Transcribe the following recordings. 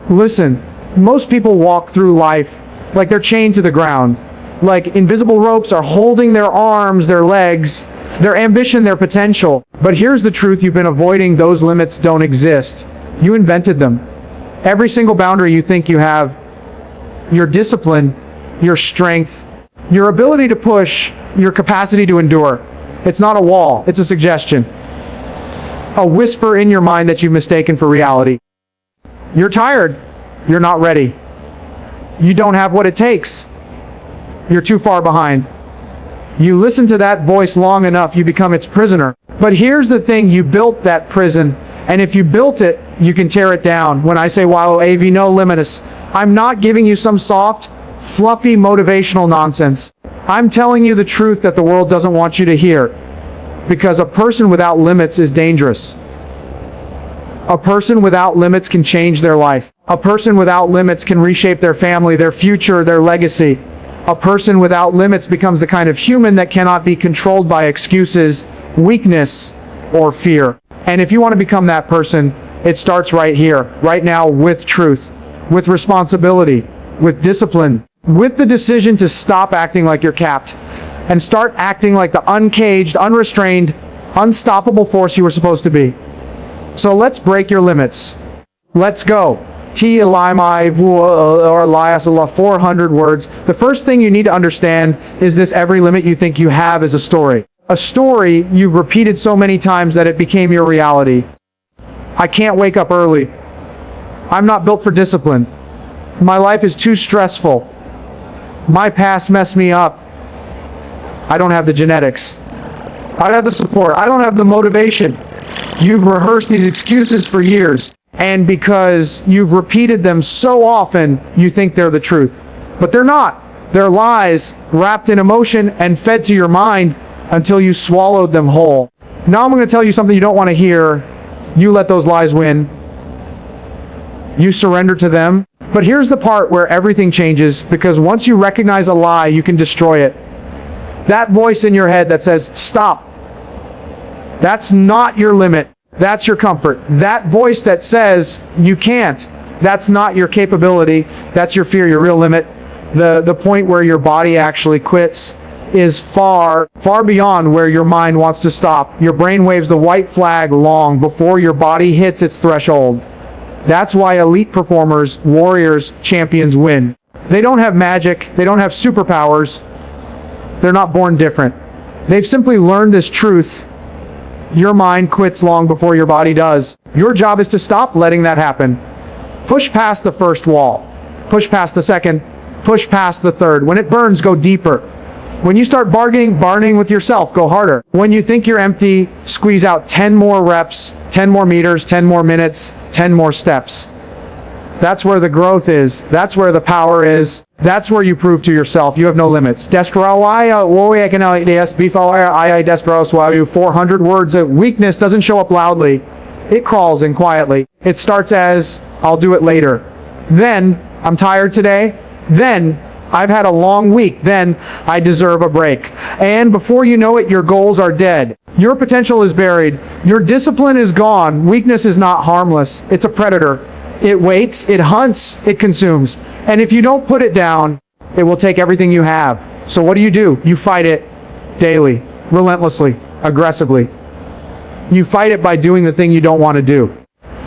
Listen, most people walk through life like they're chained to the ground. Like invisible ropes are holding their arms, their legs, their ambition, their potential. But here's the truth you've been avoiding: those limits don't exist. You invented them. Every single boundary you think you have, your discipline, your strength, your ability to push, your capacity to endure, it's not a wall, it's a suggestion. A whisper in your mind that you've mistaken for reality. You're tired. You're not ready. You don't have what it takes. You're too far behind. You listen to that voice long enough, you become its prisoner. But here's the thing, you built that prison, and if you built it, you can tear it down. When I say wow, AV no limitus, I'm not giving you some soft, fluffy motivational nonsense. I'm telling you the truth that the world doesn't want you to hear. Because a person without limits is dangerous. A person without limits can change their life. A person without limits can reshape their family, their future, their legacy. A person without limits becomes the kind of human that cannot be controlled by excuses, weakness, or fear. And if you want to become that person, it starts right here, right now, with truth, with responsibility, with discipline, with the decision to stop acting like you're capped and start acting like the uncaged, unrestrained, unstoppable force you were supposed to be. So let's break your limits. Let's go. 400 words. The first thing you need to understand is this: every limit you think you have is a story. A story you've repeated so many times that it became your reality. I can't wake up early. I'm not built for discipline. My life is too stressful. My past messed me up. I don't have the genetics. I don't have the support. I don't have the motivation. You've rehearsed these excuses for years. And because you've repeated them so often, you think they're the truth. But they're not. They're lies wrapped in emotion and fed to your mind until you swallowed them whole. Now I'm going to tell you something you don't want to hear. You let those lies win. You surrender to them. But here's the part where everything changes, because once you recognize a lie, you can destroy it. That voice in your head that says, stop. That's not your limit. That's your comfort. That voice that says you can't, that's not your capability. That's your fear, your real limit. The point where your body actually quits is far, far beyond where your mind wants to stop. Your brain waves the white flag long before your body hits its threshold. That's why elite performers, warriors, champions win. They don't have magic. They don't have superpowers. They're not born different. They've simply learned this truth. Your mind quits long before your body does. Your job is to stop letting that happen. Push past the first wall. Push past the second. Push past the third. When it burns, go deeper. When you start bargaining with yourself, go harder. When you think you're empty, squeeze out 10 more reps, 10 more meters, 10 more minutes, 10 more steps. That's where the growth is. That's where the power is. That's where you prove to yourself you have no limits. 400 words. Weakness doesn't show up loudly. It crawls in quietly. It starts as, I'll do it later. Then, I'm tired today. Then, I've had a long week. Then, I deserve a break. And before you know it, your goals are dead. Your potential is buried. Your discipline is gone. Weakness is not harmless. It's a predator. It waits, it hunts, it consumes. And if you don't put it down, it will take everything you have. So what do? You fight it daily, relentlessly, aggressively. You fight it by doing the thing you don't want to do.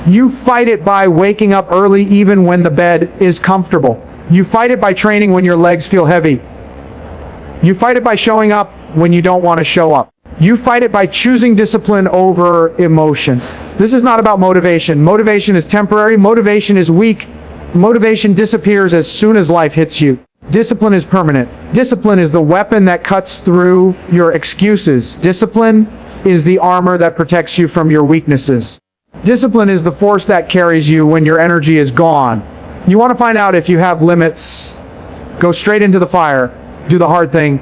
You fight it by waking up early even when the bed is comfortable. You fight it by training when your legs feel heavy. You fight it by showing up when you don't want to show up. You fight it by choosing discipline over emotion. This is not about motivation. Motivation is temporary. Motivation is weak. Motivation disappears as soon as life hits you. Discipline is permanent. Discipline is the weapon that cuts through your excuses. Discipline is the armor that protects you from your weaknesses. Discipline is the force that carries you when your energy is gone. You want to find out if you have limits? Go straight into the fire. Do the hard thing.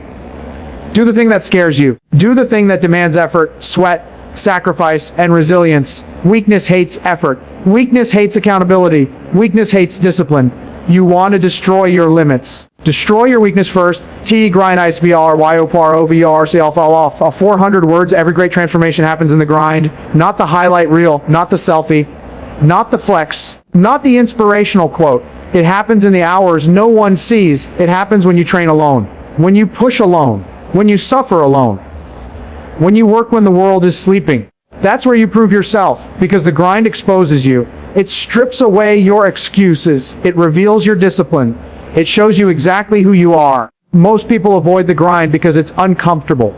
Do the thing that scares you. Do the thing that demands effort, sweat, sacrifice, and resilience. Weakness hates effort. Weakness hates accountability. Weakness hates discipline. You want to destroy your limits. Destroy your weakness first. Grind ISBR, YOPAR, OVR, fall off. 400 words. Every great transformation happens in the grind. Not the highlight reel. Not the selfie. not the flex, not the inspirational quote. It happens in the hours no one sees. It happens when you train alone, when you push alone, when you suffer alone, when you work when the world is sleeping. That's where you prove yourself, because the grind exposes you. It strips away your excuses. It reveals your discipline. It shows you exactly who you are. Most people avoid the grind because it's uncomfortable.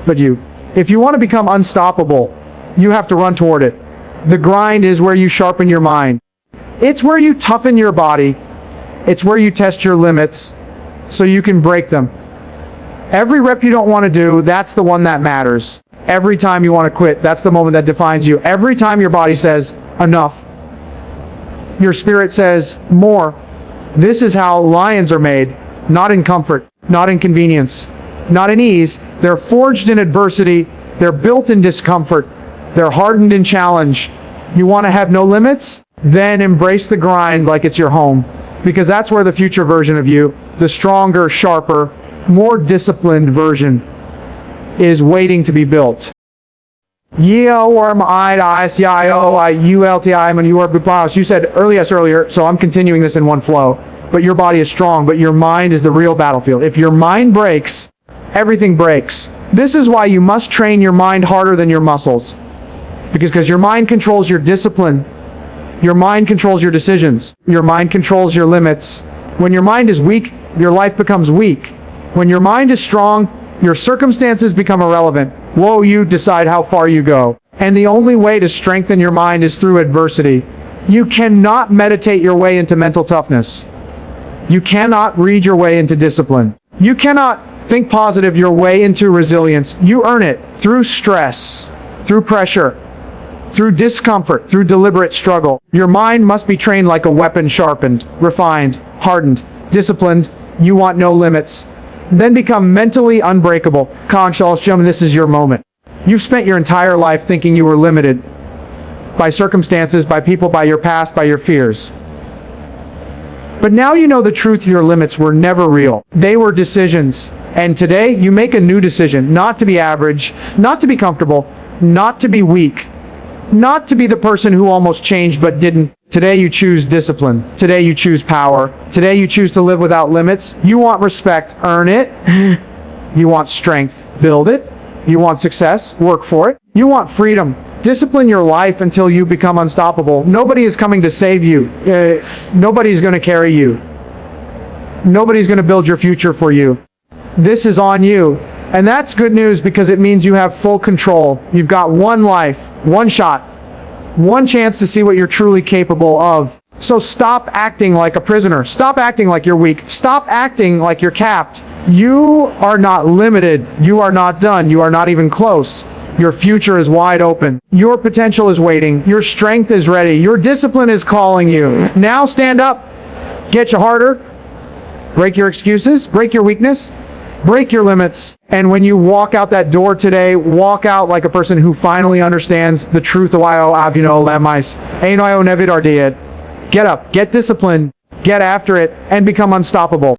But if you want to become unstoppable, you have to run toward it. The grind is where you sharpen your mind. It's where you toughen your body. It's where you test your limits so you can break them. Every rep you don't want to do, that's the one that matters. Every time you want to quit, that's the moment that defines you. Every time your body says, enough, your spirit says, more. This is how lions are made, not in comfort, not in convenience, not in ease. They're forged in adversity. They're built in discomfort. They're hardened in challenge. You want to have no limits? Then embrace the grind like it's your home, because that's where the future version of you, the stronger, sharper, more disciplined version, is waiting to be built. You said earlier, so I'm continuing this in one flow. But your body is strong, but your mind is the real battlefield. If your mind breaks, everything breaks. This is why you must train your mind harder than your muscles. Because your mind controls your discipline. Your mind controls your decisions. Your mind controls your limits. When your mind is weak, your life becomes weak. When your mind is strong, your circumstances become irrelevant. Whoa, you decide how far you go. And the only way to strengthen your mind is through adversity. You cannot meditate your way into mental toughness. You cannot read your way into discipline. You cannot think positive your way into resilience. You earn it through stress, through pressure, through discomfort, through deliberate struggle. Your mind must be trained like a weapon, sharpened, refined, hardened, disciplined. You want no limits. Then become mentally unbreakable. Gentlemen, this is your moment. You've spent your entire life thinking you were limited by circumstances, by people, by your past, by your fears. But now you know the truth. Your limits were never real. They were decisions. And today you make a new decision, not to be average, not to be comfortable, not to be weak, not to be the person who almost changed but didn't. Today you choose discipline. Today you choose power. Today you choose to live without limits. You want respect, earn it. You want strength, build it. You want success, work for it. You want freedom, discipline your life until you become unstoppable. Nobody is coming to save you. Nobody's going to carry you. Nobody's going to build your future for you. This is on you. And that's good news, because it means you have full control. You've got one life, one shot, one chance to see what you're truly capable of. So stop acting like a prisoner. Stop acting like you're weak. Stop acting like you're capped. You are not limited. You are not done. You are not even close. Your future is wide open. Your potential is waiting. Your strength is ready. Your discipline is calling you. Now stand up. Get you harder. Break your excuses. Break your weakness. Break your limits. And when you walk out that door today, walk out like a person who finally understands the truth of Get up, get disciplined, get after it, and become unstoppable.